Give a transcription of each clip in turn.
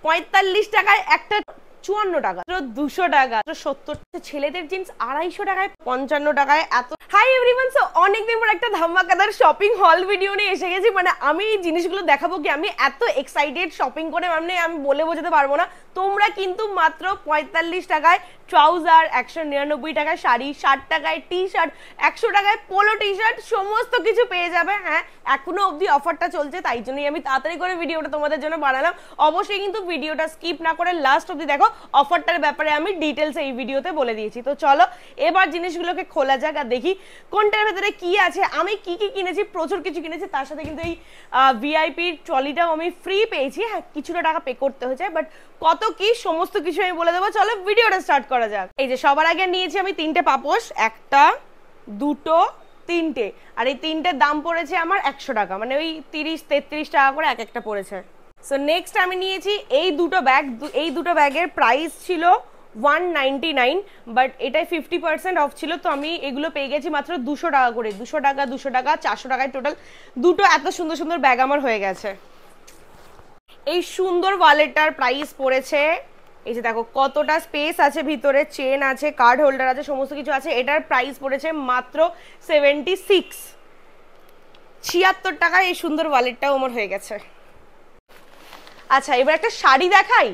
45 টাকায় একটা, 54 টাকা, 200 টাকা, 70, ছেলেদের জিন্স 250 টাকায়, 55 টাকায় এত। হাই এভরিওয়ান, সো অনেকদিন পর একটা ধামাকাদার শপিং হল ভিডিও নিয়ে এসে গেছি। মানে আমি এই জিনিসগুলো দেখাবো কি, আমি এত এক্সাইটেড শপিং করে, মানে আমি বলে বোঝাতে পারবো না। তোমরা কিন্তু মাত্র 45 টাকায় ট্রাউজার, 199 টাকায় শাড়ি, 60 টাকায় টি শার্ট, 100 টাকায় পোলো টি শার্ট, সমস্ত কিছু পেয়ে যাবে। হ্যাঁ, এখনো অবধি অফারটা চলছে, তাই জন্যই আমি তাড়াতাড়ি করে ভিডিওটা তোমাদের জন্য বানালাম। অবশ্যই কিন্তু ভিডিওটা স্কিপ না করে লাস্ট অবধি দেখো, অফারটার ব্যাপারে আমি ডিটেলস এই ভিডিওতে বলে দিয়েছি। তো চলো এবার জিনিসগুলোকে খোলা যাক আর দেখি কোনটার ভেতরে কি আছে। আমি কি কি কিনেছি, প্রচুর কিছু কিনেছি, তার সাথে কিন্তু এই ভিআইপি ট্রলিটাও আমি ফ্রি পেয়েছি। হ্যাঁ, কিছুটা টাকা পে করতে হয়েছে, বাট কত কি সমস্ত কিছু আমি বলে দেবো। চলো ভিডিওটা স্টার্ট করা যাক। এই যে সবার আগে নিয়েছি আমি 3টে পাপোশ, 1টা 2টো 3টে, আর এই 3টের দাম পড়েছে আমার 100 টাকা, মানে ওই 30-33 টাকা করে এক একটা পড়েছে। সো নেক্সট আমি নিয়েছি এই দুটো ব্যাগ। এই দুটো ব্যাগের প্রাইস ছিল 199, বাট এটাই 50% অফ ছিল, তো আমি এগুলো পেয়ে গেছি মাত্র 200 টাকা করে। 200 টাকা 200 টাকা 400 টাকায় টোটাল দুটো এত সুন্দর সুন্দর ব্যাগ আমার হয়ে গেছে। এই সুন্দর ওয়ালেটটার প্রাইস পড়েছে, এই যে দেখো কতটা স্পেস আছে ভিতরে, চেন আছে, কার্ড হোল্ডার আছে, সমস্ত কিছু আছে। এটার প্রাইস পড়েছে মাত্র 76 টাকায় এই সুন্দর ওয়ালেটটাও আমার হয়ে গেছে। আচ্ছা, এবার একটা শাড়ি দেখাই।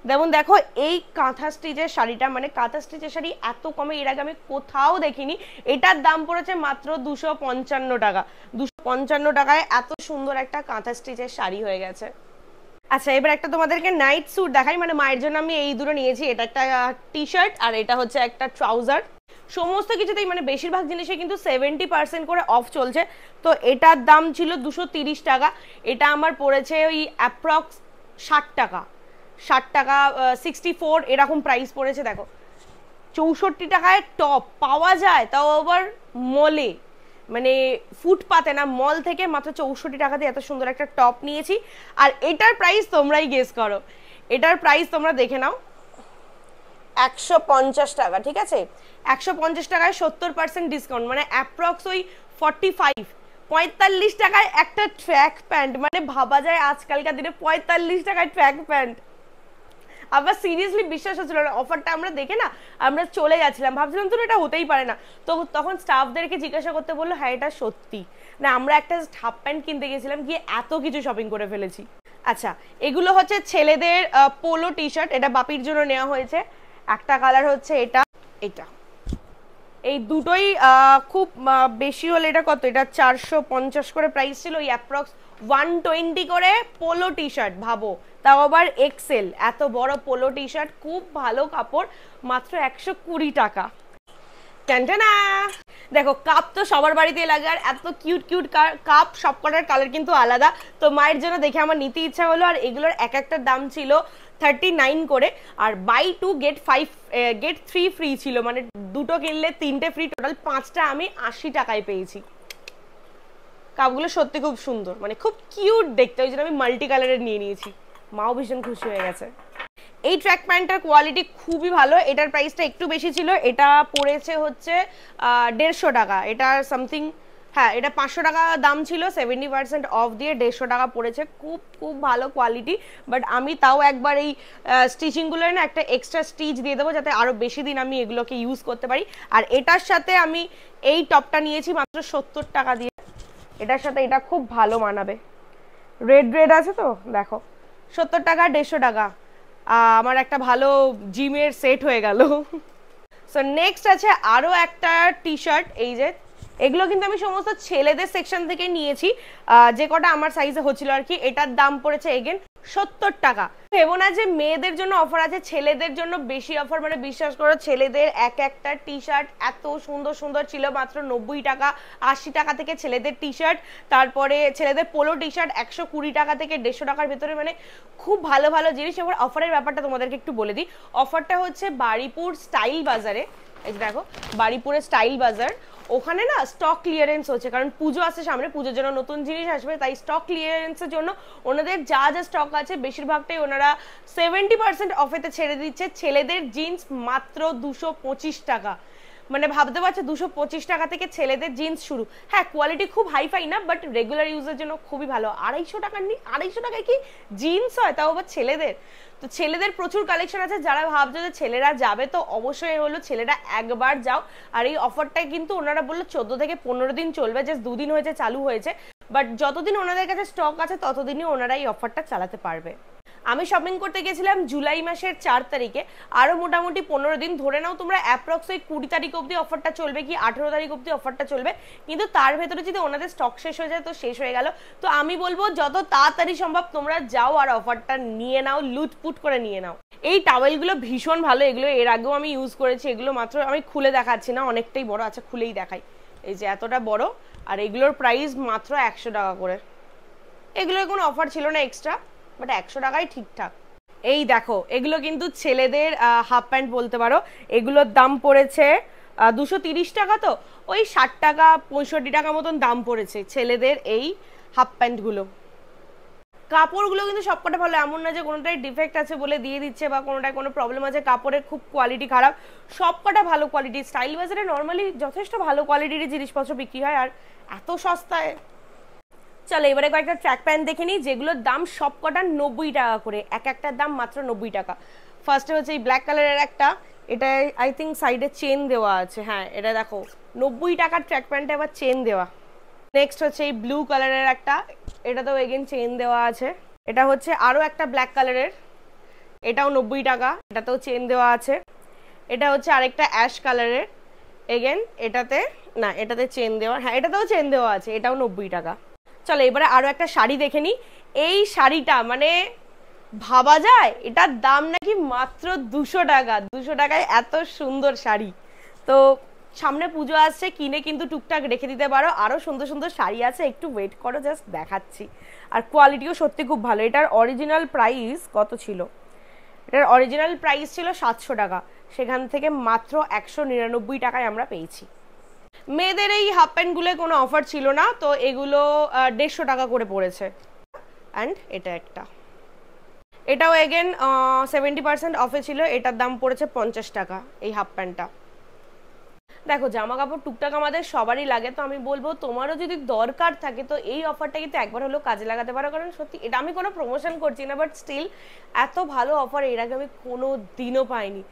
যেমন দেখো এই কাঁথা স্টিচের শাড়িটা, মানে কাঁথা স্টিচের শাড়ি এত কমে এর আগে আমি কোথাও দেখিনি। এটার দাম পড়েছে মাত্র 255 টাকা। 255 টাকায় এত সুন্দর একটা কাঁথা স্টিচের শাড়ি হয়ে গেছে। আচ্ছা, এবার একটা তোমাদেরকে নাইট স্যুট দেখাই। মানে মায়ের জন্য আমি এই দুটো নিয়েছি, এটা একটা টি শার্ট আর এটা হচ্ছে একটা ট্রাউজার। সমস্ত কিছুতেই মানে বেশিরভাগ জিনিসে কিন্তু 70% করে অফ চলছে। তো এটার দাম ছিল 230 টাকা, এটা আমার পড়েছে ওই অ্যাপ্রক্স 60 টাকা, 64 এরকম প্রাইস পড়েছে। দেখো 64 টাকায় টপ পাওয়া যায়, তাও আবার মলে, মানে ফুটপাতে না, মল থেকে মাত্র 64 টাকা দিয়ে এত সুন্দর একটা টপ নিয়েছি। আর এটার প্রাইস তোমরাই গেস করো, এটার প্রাইস তোমরা দেখে নাও, 150 টাকা। ঠিক আছে, 150 টাকায় 70% ডিসকাউন্ট, মানে অ্যাপ্রক্স ওই 45 টাকায় একটা ট্র্যাক প্যান্ট। মানে ভাবা যায় আজকালকার দিনে 45 টাকায় ট্র্যাক প্যান্ট। আবার সিরিয়াসলি বিশ্বাস হচ্ছিল না, অফারটা আমরা দেখে না আমরা চলে যাচ্ছিলাম, ভাবছিলাম তো এটা হতেই পারে না। তো তখন স্টাফদেরকে জিজ্ঞাসা করতে বললো হ্যাঁ এটা সত্যি। না, আমরা একটা হাফ প্যান্ট কিনতে গেছিলাম, গিয়ে এত কিছু শপিং করে ফেলেছি। আচ্ছা, এগুলো হচ্ছে ছেলেদের পোলো টি শার্ট, এটা বাপির জন্য নেওয়া হয়েছে। একটা কালার হচ্ছে এটা, এটা এই দুটোই খুব বেশি হলে এটা কত, এটা 450 করে প্রাইস ছিল, ওই অ্যাপ্রক্স 120 করে পোলো টি শার্ট। ভাবো, তাও আবার এক্সেল, এত বড় পোলো টি শার্ট, খুব ভালো কাপড়, মাত্র 120 টাকা। টানটানা, দেখো কাপ তো সবার বাড়িতে লাগে, আর এত কিউট কিউট কাপ, সব কটার কালার কিন্তু আলাদা। তো মায়ের জন্য দেখে আমার নিতে ইচ্ছা হলো। আর এগুলোর এক একটার দাম ছিল 39 করে, আর বাই 2 গেট 3 ফ্রি ছিল, মানে দুটো কিনলে 3টে ফ্রি, টোটাল 5টা আমি 80 টাকায় পেয়েছি। কাপগুলো সত্যি খুব সুন্দর, মানে খুব কিউট দেখতে, ওই জন্য আমি মাল্টি কালারের নিয়ে নিয়েছি। মাও ভীষণ খুশি হয়ে গেছে। এই ট্র্যাক প্যান্টটার কোয়ালিটি খুবই ভালো, এটার প্রাইসটা একটু বেশি ছিল, এটা পড়েছে হচ্ছে 150 টাকা। এটা সামথিং, হ্যাঁ এটা 500 টাকা দাম ছিল, 70% অফ দিয়ে 150 টাকা পড়েছে। খুব খুব ভালো কোয়ালিটি, বাট আমি তাও একবার এই স্টিচিংগুলোর না একটা এক্সট্রা স্টিচ দিয়ে দেবো, যাতে আরও বেশি দিন আমি এগুলোকে ইউজ করতে পারি। আর এটার সাথে আমি এই টপটা নিয়েছি মাত্র 70 টাকা দিয়ে, এটার সাথে এটা খুব ভালো মানাবে। রেড আছে তো, দেখো 70 টাকা 150 টাকা, আমার একটা ভালো জিমের সেট হয়ে গেল। সো নেক্সট আছে আরও একটা টি শার্ট, এই যে এগুলো কিন্তু আমি সমস্ত ছেলেদের সেকশন থেকে নিয়েছি, যে কটা আমার সাইজে হচ্ছিল আর কি। এটার দাম পড়েছে এগেন 70 টাকা। ভেবো না যে মেয়েদের জন্য অফার আছে, ছেলেদের জন্য বেশি অফার, মানে বিশ্বাস করো ছেলেদের এক একটা টি শার্ট এত সুন্দর সুন্দর ছিল, মাত্র 90 টাকা 80 টাকা থেকে ছেলেদের টি শার্ট। তারপরে ছেলেদের পোলো টি শার্ট 120 টাকা থেকে 150 টাকার ভেতরে, মানে খুব ভালো ভালো জিনিস। এবার অফারের ব্যাপারটা তোমাদেরকে একটু বলে দিই। অফারটা হচ্ছে বারিপুর স্টাইল বাজারে, এই দেখো বারিপুরের স্টাইল বাজার, ওখানে না স্টক ক্লিয়ারেন্স হচ্ছে, কারণ পুজো আসছে সামনে, পুজোর জন্য নতুন জিনিস আসবে, তাই স্টক ক্লিয়ারেন্সের জন্য ওনাদের যা যা স্টক আছে বেশিরভাগটাই ওনারা 70% অফেতে ছেড়ে দিচ্ছে। ছেলেদের জিন্স মাত্র 225 টাকা, মানে ভাবতে পারছো 225 টাকা থেকে ছেলেদের জিন্স শুরু। হ্যাঁ কোয়ালিটি খুব হাইফাই না, বাট রেগুলার ইউজের জন্য খুবই ভালো। 250 টাকা 250 টাকায় কি জিন্স হয়, তাও আবার ছেলেদের? তো ছেলেদের প্রচুর কালেকশন আছে। যারা ভাবছো যে ছেলেরা যাবে, তো অবশ্যই হলো ছেলেরা একবার যাও। আর এই অফারটা কিন্তু ওনারা বললো 14 থেকে 15 দিন চলবে, জাস্ট 2 দিন হয়েছে চালু হয়েছে, বাট যতদিন ওনাদের কাছে স্টক আছে ততদিনই ওনারা এই অফারটা চালাতে পারবে। আমি শপিং করতে গেছিলাম জুলাই মাসের 4 তারিখে, আরও মোটামুটি 15 দিন ধরে নাও তোমরা, অ্যাপ্রক্স ওই 20 তারিখ অবধি অফারটা চলবে কি 18 তারিখ অবধি অফারটা চলবে, কিন্তু তার ভেতরে যদি ওনাদের স্টক শেষ হয়ে যায় তো শেষ হয়ে গেল। তো আমি বলবো যত তাড়াতাড়ি সম্ভব তোমরা যাও আর অফারটা নিয়ে নাও, লুটপুট করে নিয়ে নাও। এই টাওয়েলগুলো ভীষণ ভালো, এগুলো এর আগেও আমি ইউজ করেছি। এগুলো মাত্র আমি খুলে দেখাচ্ছি না, অনেকটাই বড়, আচ্ছা খুলেই দেখাই। এই যে এতটা বড়, আর এগুলোর প্রাইস মাত্র 100 টাকা করে। এগুলোর কোনো অফার ছিল না এক্সট্রা, বাট 100 টাকায় ঠিকঠাক। এই দেখো এগুলো কিন্তু ছেলেদের হাফ প্যান্ট বলতে পারো। এগুলোর দাম পড়েছে 230 টাকা, তো ওই 60 টাকা 65 টাকা মতন দাম পড়েছে ছেলেদের এই হাফ প্যান্টগুলো। কাপড়গুলো কিন্তু সবকটা ভালো, এমন না যে কোনোটাই ডিফেক্ট আছে বলে দিয়ে দিচ্ছে বা কোনোটায় কোনো প্রবলেম আছে, কাপড়ের খুব কোয়ালিটি খারাপ, সবকটা ভালো কোয়ালিটি। স্টাইল বাজারে নর্মালি যথেষ্ট ভালো কোয়ালিটির জিনিসপত্র বিক্রি হয়, আর এত সস্তায়। চলো এবারে কয়েকটা ট্র্যাক প্যান্ট দেখে নিই, যেগুলোর দাম সবকটা 90 টাকা করে, এক একটার দাম মাত্র 90 টাকা। ফার্স্টে হচ্ছে এই ব্ল্যাক কালারের একটা, এটা আই থিঙ্ক সাইডে চেন দেওয়া আছে, হ্যাঁ এটা দেখো 90 টাকার ট্র্যাক প্যান্টে আবার চেন দেওয়া। নেক্সট হচ্ছে এই ব্লু কালারের একটা, এটাতেও এগেন চেন দেওয়া আছে। এটা হচ্ছে আরও একটা ব্ল্যাক কালারের, এটাও 90 টাকা, এটাতেও চেন দেওয়া আছে। এটা হচ্ছে আরেকটা অ্যাশ কালারের, এগেন এটাতে না, এটাতে চেন দেওয়া, হ্যাঁ এটাতেও চেন দেওয়া আছে, এটাও 90 টাকা। চলো এবারে আরো একটা শাড়ি দেখে নিই। এই শাড়িটা মানে ভাবা যায় এটার দাম নাকি মাত্র 200 টাকা। 200 টাকায় এত সুন্দর শাড়ি। তো সামনে পুজো আসছে, কিনে কিন্তু টুকটাক রেখে দিতে পারো। আরো সুন্দর সুন্দর শাড়ি আছে, একটু ওয়েট করো, জাস্ট দেখাচ্ছি। আর কোয়ালিটিও সত্যি খুব ভালো। এটার অরিজিনাল প্রাইস কত ছিল? এটার অরিজিনাল প্রাইস ছিল 700 টাকা, সেখান থেকে মাত্র 199 টাকায় আমরা পেয়েছি। মেয়েদের এই হাফ প্যান্টগুলো কোনো অফার ছিল না, তো এগুলো 150 টাকা করে পড়েছে। অ্যান্ড এটা একটা, এটাও এগেন 70% অফে ছিল, এটার দাম পড়েছে 50 টাকা এই হাফ প্যান্টটা। দেখো জামা কাপড় টুকটাক আমাদের সবারই লাগে, তো আমি বলবো তোমারও যদি দরকার থাকে তো এই অফারটা কিন্তু একবার হলেও কাজে লাগাতে পারো। কারণ সত্যি এটা আমি কোনো প্রমোশন করছি না, বাট স্টিল এত ভালো অফার এর আগে আমি কোনো দিনও পাইনি।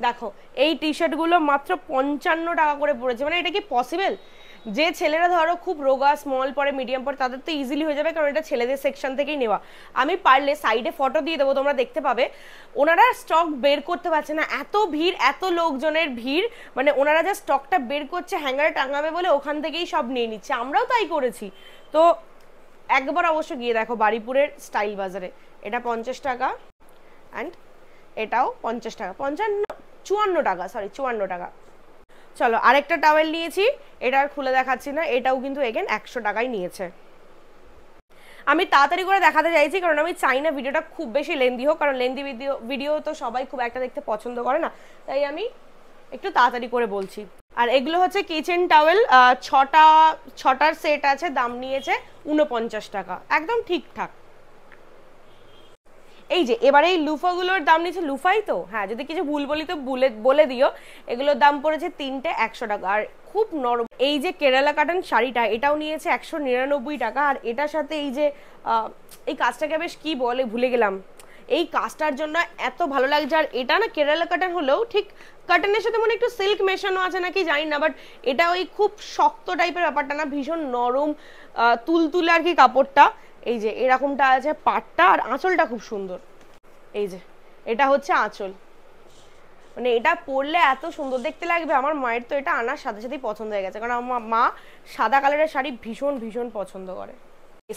দেখো এই টি শার্টগুলো মাত্র 55 টাকা করে পড়েছে। মানে এটা কি পসিবল? যে ছেলেরা ধরো খুব রোগা, স্মল পরে, মিডিয়াম পরে, তাদের তো ইজিলি হয়ে যাবে, কারণ এটা ছেলেদের সেকশন থেকেই নেওয়া। আমি পারলে সাইডে ফটো দিয়ে দেবো, তোমরা দেখতে পাবে। ওনারা স্টক বের করতে পারছে না, এত ভিড়, এত লোকজনের ভিড়, মানে ওনারা যা স্টকটা বের করছে হ্যাঙ্গারে টাঙাবে বলে ওখান থেকেই সব নিয়ে নিচ্ছে। আমরাও তাই করেছি। তো একবার অবশ্য গিয়ে দেখো বারিপুরের স্টাইল বাজারে। এটা 50 টাকা, অ্যান্ড এটাও 50 টাকা, 54 টাকা, সরি 54 টাকা। চলো আরেকটা টাওয়েল নিয়েছি, এটা আর খুলে দেখাচ্ছি না, এটাও কিন্তু এগেন 100 টাকায় নিয়েছে। আমি তাড়াতাড়ি করে দেখাতে চাইছি, কারণ আমি চাই না ভিডিওটা খুব বেশি লেন্দি হোক, কারণ লেন্দি ভিডিও তো সবাই খুব একটা দেখতে পছন্দ করে না, তাই আমি একটু তাড়াতাড়ি করে বলছি। আর এগুলো হচ্ছে কিচেন টাওয়েল, 6টার সেট আছে, দাম নিয়েছে 49 টাকা, একদম ঠিকঠাক। এই যে এবারে এই লুফাগুলোর দাম নিচ্ছে, লুফাই তো, হ্যাঁ যদি কিছু ভুল বলি তো বলে দিও। এগুলোর দাম পড়েছে 3টে 100 টাকা, আর খুব নরম। এই যে কেরালা কাটন শাড়িটা, এটাও নিয়েছে 199 টাকা। আর এটার সাথে এই যে এই কাজটাকে বেশ কি বলে ভুলে গেলাম, এই কাজটার জন্য এত ভালো লাগছে। আর এটা না কেরালা কাটন হলেও ঠিক কাটনের সাথে মনে একটু সিল্ক মেশানো আছে নাকি জানি না, বাট এটা ওই খুব শক্ত টাইপের ব্যাপারটা না, ভীষণ নরম তুলতুলে আর কি কাপড়টা। এই যে এরকমটা আছে পাটটা, আর আঁচলটা খুব সুন্দর। এই যে এটা হচ্ছে আঁচল, মানে এটা পরলে এত সুন্দর দেখতে লাগবে। আমার মায়ের তো এটা আনার সাথে সাথেই পছন্দ হয়ে গেছে, কারণ আমার মা সাদা কালারের শাড়ি ভীষণ ভীষণ পছন্দ করে।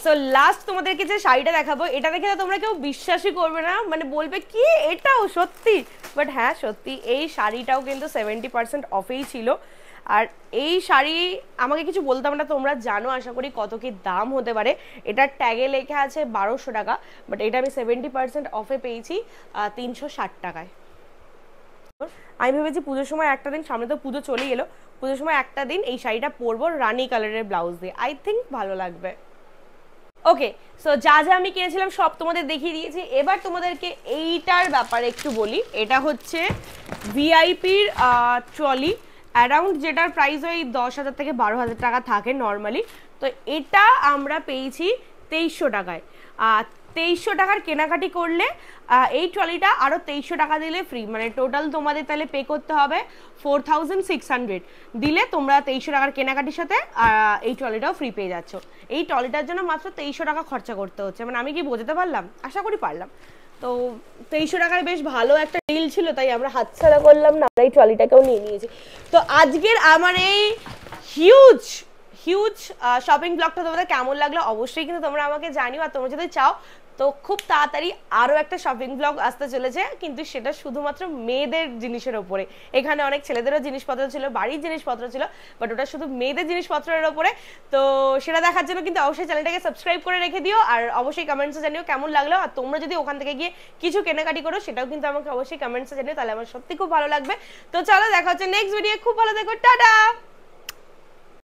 সো লাস্ট তোমাদেরকে যে শাড়িটা দেখাবো, এটা দেখে তোমরা কেউ বিশ্বাসই করবে না, মানে বলবে কি এটাও সত্যি, বাট হ্যাঁ সত্যি। এই শাড়িটাও কিন্তু 70% অফেই ছিল। আর এই শাড়ি আমাকে কিছু বলতাম না, তোমরা জানো আশা করি কত কি দাম হতে পারে। এটার ট্যাগে লেখা আছে 1200 টাকা, বাট এটা আমি 70% অফে পেয়েছি 360 টাকায়। আমি ভেবেছি পুজোর সময় একটা দিন, সামনে তো পুজো চলেই এলো, পুজোর সময় একটা দিন এই শাড়িটা পরবো রানি কালারের ব্লাউজ দিয়ে, আই থিঙ্ক ভালো লাগবে। ওকে, সো যা যা আমি কিনেছিলাম সব তোমাদের দেখিয়ে দিয়েছি। এবার তোমাদেরকে এইটার ব্যাপারে একটু বলি। এটা হচ্ছে ভিআইপির ট্রলি, অ্যারাউন্ড যেটার প্রাইস ওই 10,000 থেকে 12,000 টাকা থাকে নর্মালি, তো এটা আমরা পেয়েছি 2300 টাকায়। 2300 টাকার কেনাকাটি করলে এই ট্রলিটা আরও 2300 টাকা দিলে ফ্রি, মানে টোটাল তোমাদের তাহলে পে করতে হবে 4600 দিলে তোমরা 2300 টাকার কেনাকাটির সাথে এই ট্রলিটাও ফ্রি পেয়ে যাচ্ছ। এই ট্রলিটার জন্য মাত্র 2300 টাকা খরচা করতে হচ্ছে, মানে আমি কি বোঝাতে পারলাম? আশা করি পারলাম। তো 2300 টাকায় বেশ ভালো একটা ডিল ছিল, তাই আমরা হাতছাড়া করলাম না, আমরা এই ট্রলিটাকেও নিয়ে নিয়েছি। তো আজকের আমার এই হিউজ শপিং ব্লগটা তোমাদের কেমন লাগলো অবশ্যই কিন্তু তোমরা আমাকে জানিও। আর তোমরা যদি চাও তো খুব তাড়াতাড়ি আরও একটা শপিং ব্লগ আসতে চলেছে, কিন্তু সেটা শুধুমাত্র মেয়েদের জিনিসের ওপরে। এখানে অনেক ছেলেদেরও জিনিসপত্র ছিল, বাড়ির জিনিসপত্র ছিল, বাট ওটা শুধু মেয়েদের জিনিসপত্রের ওপরে। তো সেটা দেখার জন্য কিন্তু অবশ্যই চ্যানেলটাকে সাবস্ক্রাইব করে রেখে দিও, আর অবশ্যই কমেন্টসে জানিও কেমন লাগলো। আর তোমরা যদি ওখান থেকে গিয়ে কিছু কেনাকাটি করো সেটাও কিন্তু আমাকে অবশ্যই কমেন্টসে জানিও, তাহলে আমার সত্যি খুব ভালো লাগবে। তো চলো দেখা হচ্ছে নেক্সট ভিডিও, খুব ভালো থেকো, টাটা।